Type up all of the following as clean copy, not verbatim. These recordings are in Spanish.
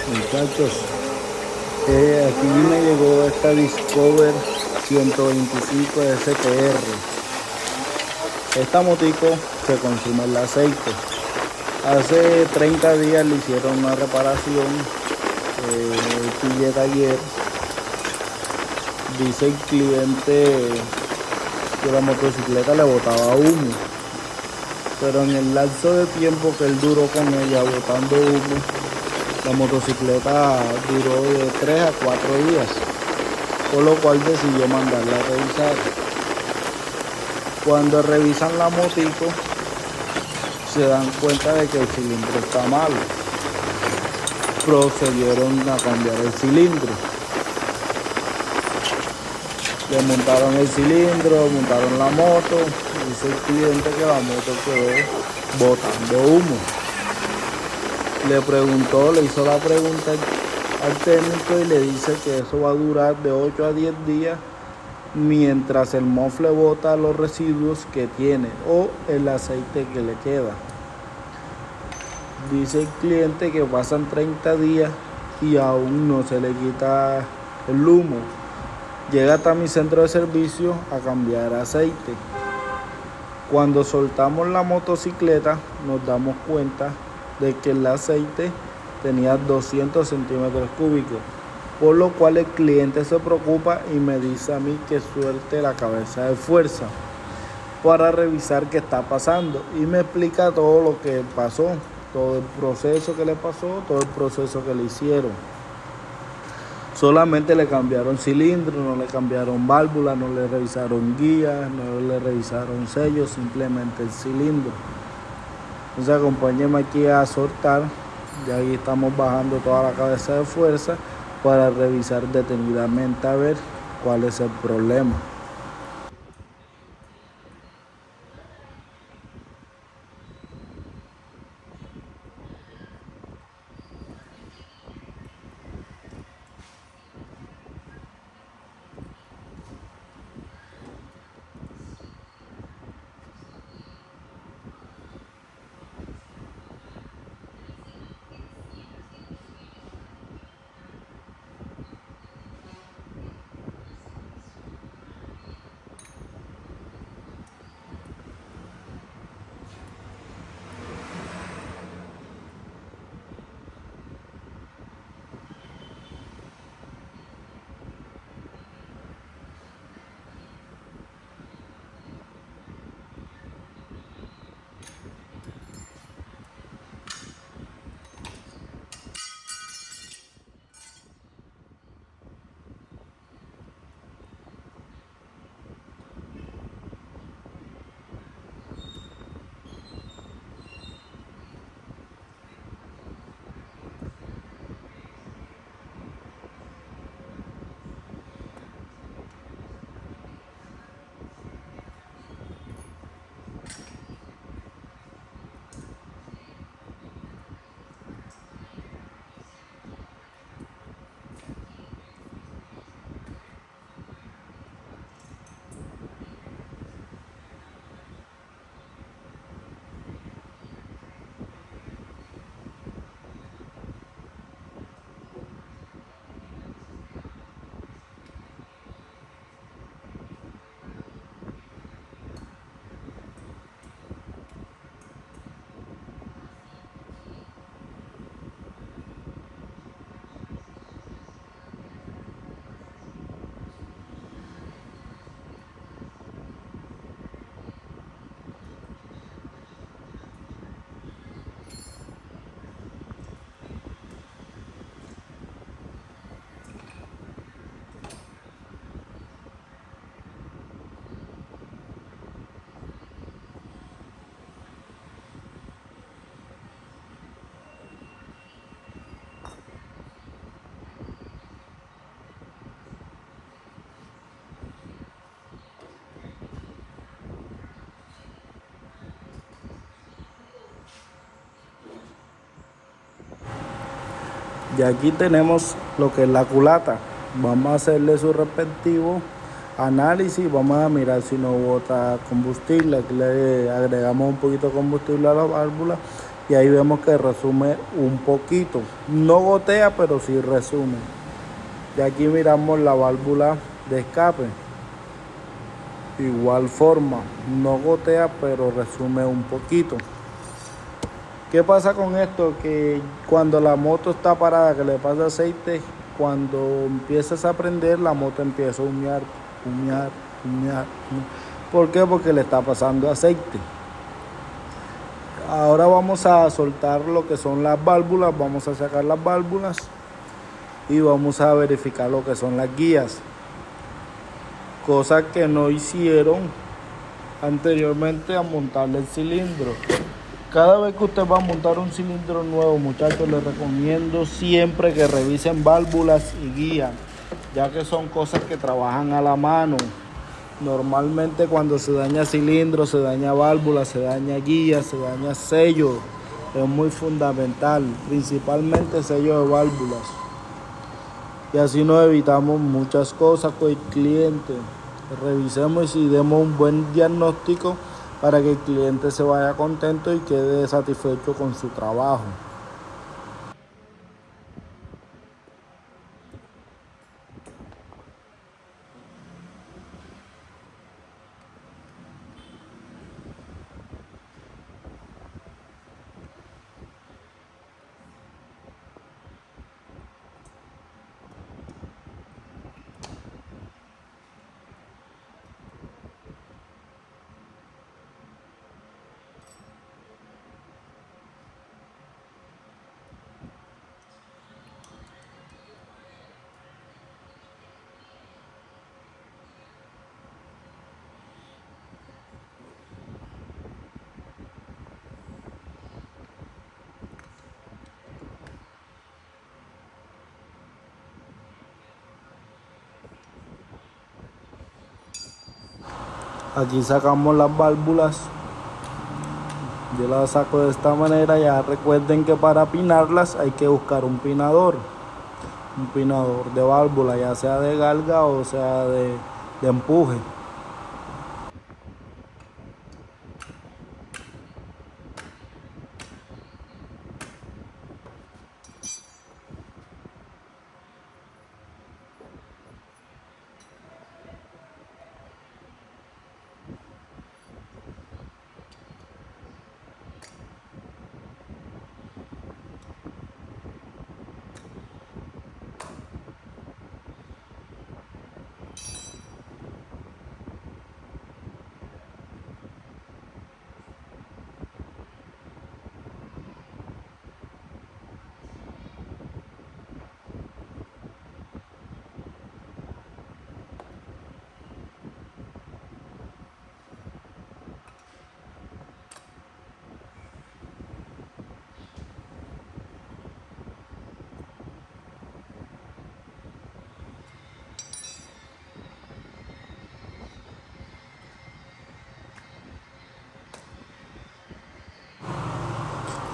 Muchachos, aquí me llegó esta Discover 125 STR. Esta motico se consume el aceite. Hace 30 días le hicieron una reparación, pillé taller. Dice el cliente que la motocicleta le botaba humo, pero en el lapso de tiempo que él duró con ella botando humo, la motocicleta duró de 3 a 4 días, por lo cual decidió mandarla a revisar. Cuando revisan la motico, se dan cuenta de que el cilindro está malo. Procedieron a cambiar el cilindro. Le montaron el cilindro, montaron la moto. Dice el cliente que la moto quedó botando humo. Le hizo la pregunta al técnico y le dice que eso va a durar de 8 a 10 días mientras el mofle bota los residuos que tiene o el aceite que le queda. Dice el cliente que pasan 30 días y aún no se le quita el humo. Llega hasta mi centro de servicio a cambiar aceite. Cuando soltamos la motocicleta nos damos cuenta de que el aceite tenía 200 centímetros cúbicos, por lo cual el cliente se preocupa y me dice a mí que suelte la cabeza de fuerza para revisar qué está pasando, y me explica todo lo que pasó, todo el proceso que le pasó, todo el proceso que le hicieron. Solamente le cambiaron cilindro, no le cambiaron válvula, no le revisaron guías, no le revisaron sellos, simplemente el cilindro. Entonces acompáñenme aquí a soltar, ya ahí estamos bajando toda la cabeza de fuerza para revisar detenidamente a ver cuál es el problema. Y aquí tenemos lo que es la culata. Vamos a hacerle su respectivo análisis. Vamos a mirar si no bota combustible. Aquí le agregamos un poquito de combustible a la válvula y ahí vemos que resume un poquito, no gotea pero sí resume. Y aquí miramos la válvula de escape, igual forma, no gotea pero resume un poquito. ¿Qué pasa con esto? Que cuando la moto está parada, que le pasa aceite, cuando empiezas a prender, la moto empieza a humear, humear, humear. ¿Por qué? Porque le está pasando aceite. Ahora vamos a soltar lo que son las válvulas, vamos a sacar las válvulas y vamos a verificar lo que son las guías. Cosa que no hicieron anteriormente a montarle el cilindro. Cada vez que usted va a montar un cilindro nuevo, muchachos, les recomiendo siempre que revisen válvulas y guías, ya que son cosas que trabajan a la mano. Normalmente cuando se daña cilindro, se daña válvula, se daña guía, se daña sello. Es muy fundamental, principalmente sello de válvulas. Y así nos evitamos muchas cosas con el cliente. Revisemos y demos un buen diagnóstico para que el cliente se vaya contento y quede satisfecho con su trabajo. Aquí sacamos las válvulas. Yo las saco de esta manera. Ya recuerden que para pinarlas hay que buscar un pinador de válvula, ya sea de galga o sea de empuje.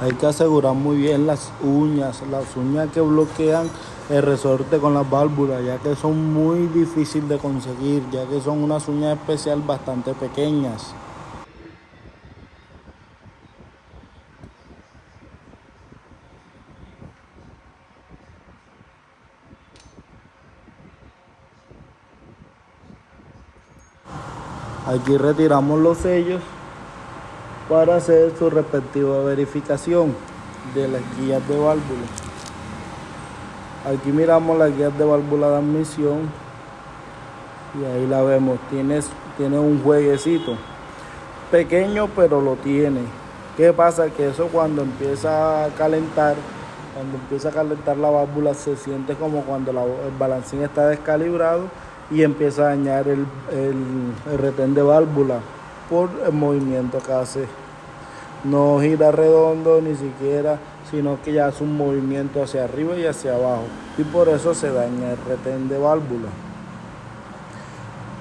Hay que asegurar muy bien las uñas que bloquean el resorte con las válvulas, ya que son muy difíciles de conseguir, ya que son unas uñas especiales bastante pequeñas. Aquí retiramos los sellos para hacer su respectiva verificación de las guías de válvula. Aquí miramos las guías de válvula de admisión y ahí la vemos, tiene un jueguecito pequeño, pero lo tiene. ¿Qué pasa? Que eso cuando empieza a calentar la válvula, se siente como cuando el balancín está descalibrado y empieza a dañar el retén de válvula por el movimiento que hace. No gira redondo ni siquiera, sino que ya hace un movimiento hacia arriba y hacia abajo, y por eso se daña el retén de válvula.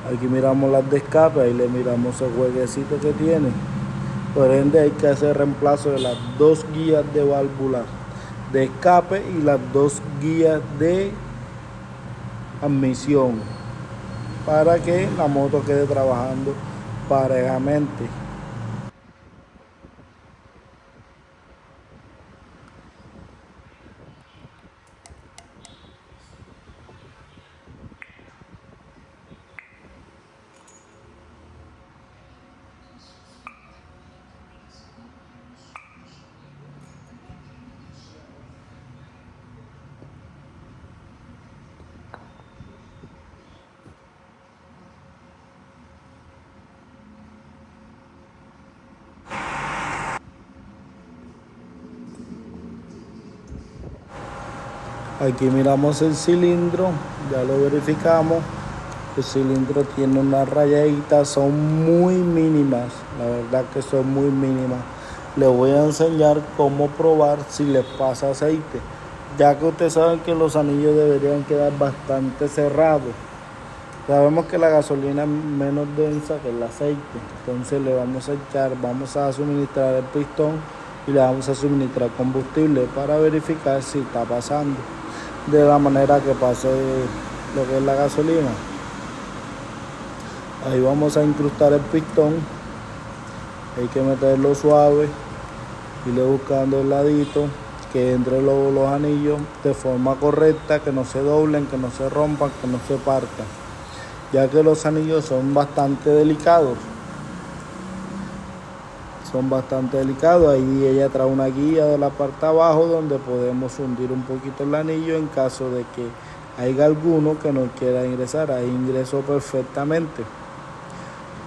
Aquí miramos las de escape, ahí le miramos el jueguecito que tiene. Por ende hay que hacer reemplazo de las dos guías de válvula de escape y las dos guías de admisión para que la moto quede trabajando parejamente. Aquí miramos el cilindro, ya lo verificamos. El cilindro tiene unas rayaditas, son muy mínimas, la verdad que son muy mínimas. Les voy a enseñar cómo probar si les pasa aceite, ya que ustedes saben que los anillos deberían quedar bastante cerrados. Sabemos que la gasolina es menos densa que el aceite, entonces le vamos a echar, vamos a suministrar el pistón y le vamos a suministrar combustible para verificar si está pasando de la manera que pase lo que es la gasolina. Ahí vamos a incrustar el pistón, hay que meterlo suave, irle buscando el ladito, que entre los anillos de forma correcta, que no se doblen, que no se rompan, que no se partan, ya que los anillos son bastante delicados. Ahí ella trae una guía de la parte de abajo donde podemos hundir un poquito el anillo en caso de que haya alguno que no quiera ingresar. Ahí ingresó perfectamente.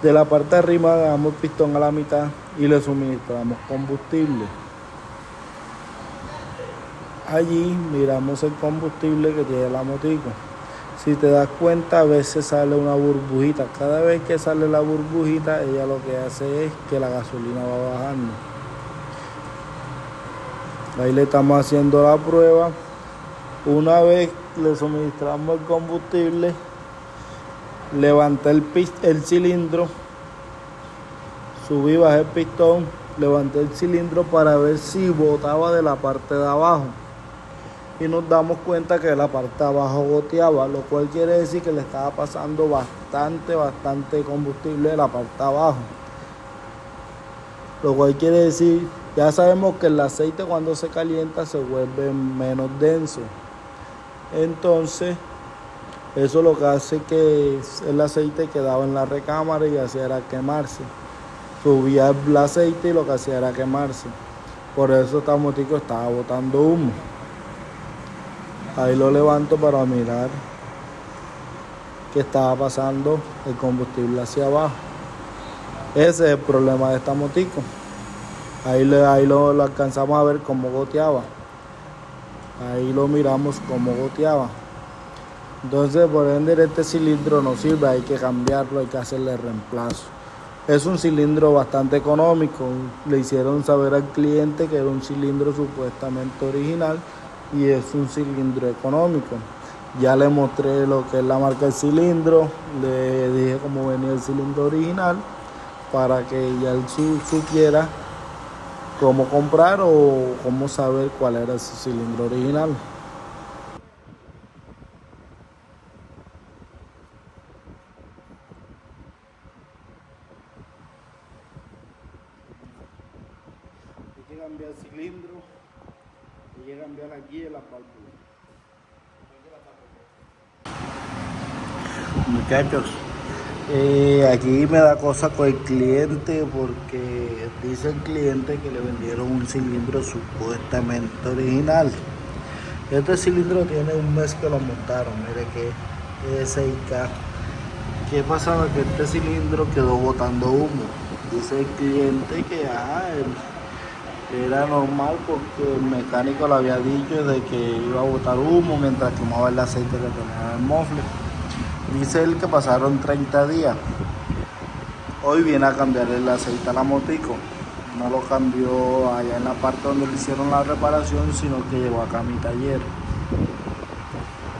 De la parte de arriba damos el pistón a la mitad y le suministramos combustible. Allí miramos el combustible que tiene la motico. Si te das cuenta, a veces sale una burbujita. Cada vez que sale la burbujita, ella lo que hace es que la gasolina va bajando. Ahí le estamos haciendo la prueba. Una vez le suministramos el combustible, levanté el cilindro, subí, bajé el pistón, levanté el cilindro para ver si botaba de la parte de abajo. Y nos damos cuenta que la parte de abajo goteaba, lo cual quiere decir que le estaba pasando bastante combustible de la parte de abajo. Lo cual quiere decir, ya sabemos que el aceite cuando se calienta se vuelve menos denso. Entonces, eso lo que hace que el aceite quedaba en la recámara y hacía era quemarse. Subía el aceite y lo que hacía era quemarse. Por eso esta motico estaba botando humo. Ahí lo levanto para mirar qué estaba pasando el combustible hacia abajo. Ese es el problema de esta motico. Ahí lo alcanzamos a ver cómo goteaba. Ahí lo miramos cómo goteaba. Entonces, por ende, este cilindro no sirve, hay que cambiarlo, hay que hacerle reemplazo. Es un cilindro bastante económico. Le hicieron saber al cliente que era un cilindro supuestamente original y es un cilindro económico. Ya le mostré lo que es la marca del cilindro, le dije cómo venía el cilindro original para que ya él supiera cómo comprar o cómo saber cuál era su cilindro original. Hay que cambiar el cilindro, hay que cambiar la guía y la válvula. Muchachos, aquí me da cosa con el cliente porque dice el cliente que le vendieron un cilindro supuestamente original. Este cilindro tiene un mes que lo montaron, mire que es 6K. ¿Qué pasaba? Que este cilindro quedó botando humo. Dice el cliente que era normal porque el mecánico le había dicho de que iba a botar humo mientras quemaba el aceite que tenía en el mofle. Dice él que pasaron 30 días. Hoy viene a cambiar el aceite a la motico. No lo cambió allá en la parte donde le hicieron la reparación, sino que llegó acá a mi taller.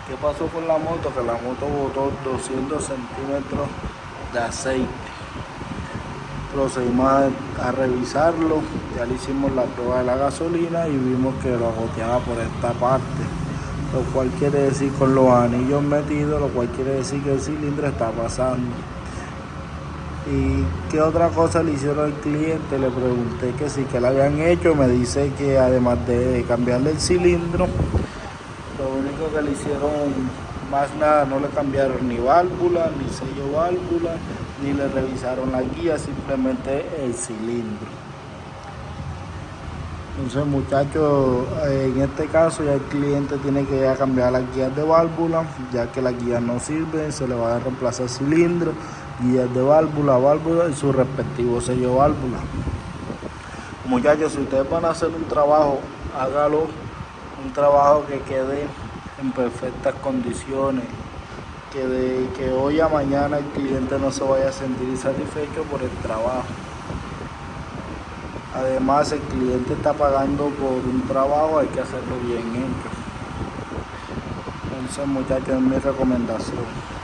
¿Qué pasó con la moto? Que la moto botó 200 centímetros de aceite. Procedimos a revisarlo, ya le hicimos la prueba de la gasolina y vimos que lo goteaba por esta parte, lo cual quiere decir con los anillos metidos, lo cual quiere decir que el cilindro está pasando. ¿Y qué otra cosa le hicieron al cliente? Le pregunté que sí, que le habían hecho. Me dice que además de cambiarle el cilindro, lo único que le hicieron, más nada, no le cambiaron ni válvula, ni sello válvula, ni le revisaron la guía, simplemente el cilindro. Entonces, muchachos, en este caso ya el cliente tiene que ir a cambiar las guías de válvula, ya que las guías no sirven, se le va a reemplazar cilindro, guías de válvula y su respectivo sello válvula. Muchachos, si ustedes van a hacer un trabajo, hágalo un trabajo que quede en perfectas condiciones, que de que hoy a mañana el cliente no se vaya a sentir insatisfecho por el trabajo. Además, el cliente está pagando por un trabajo, hay que hacerlo bien hecho. Entonces, muchachos, es mi recomendación.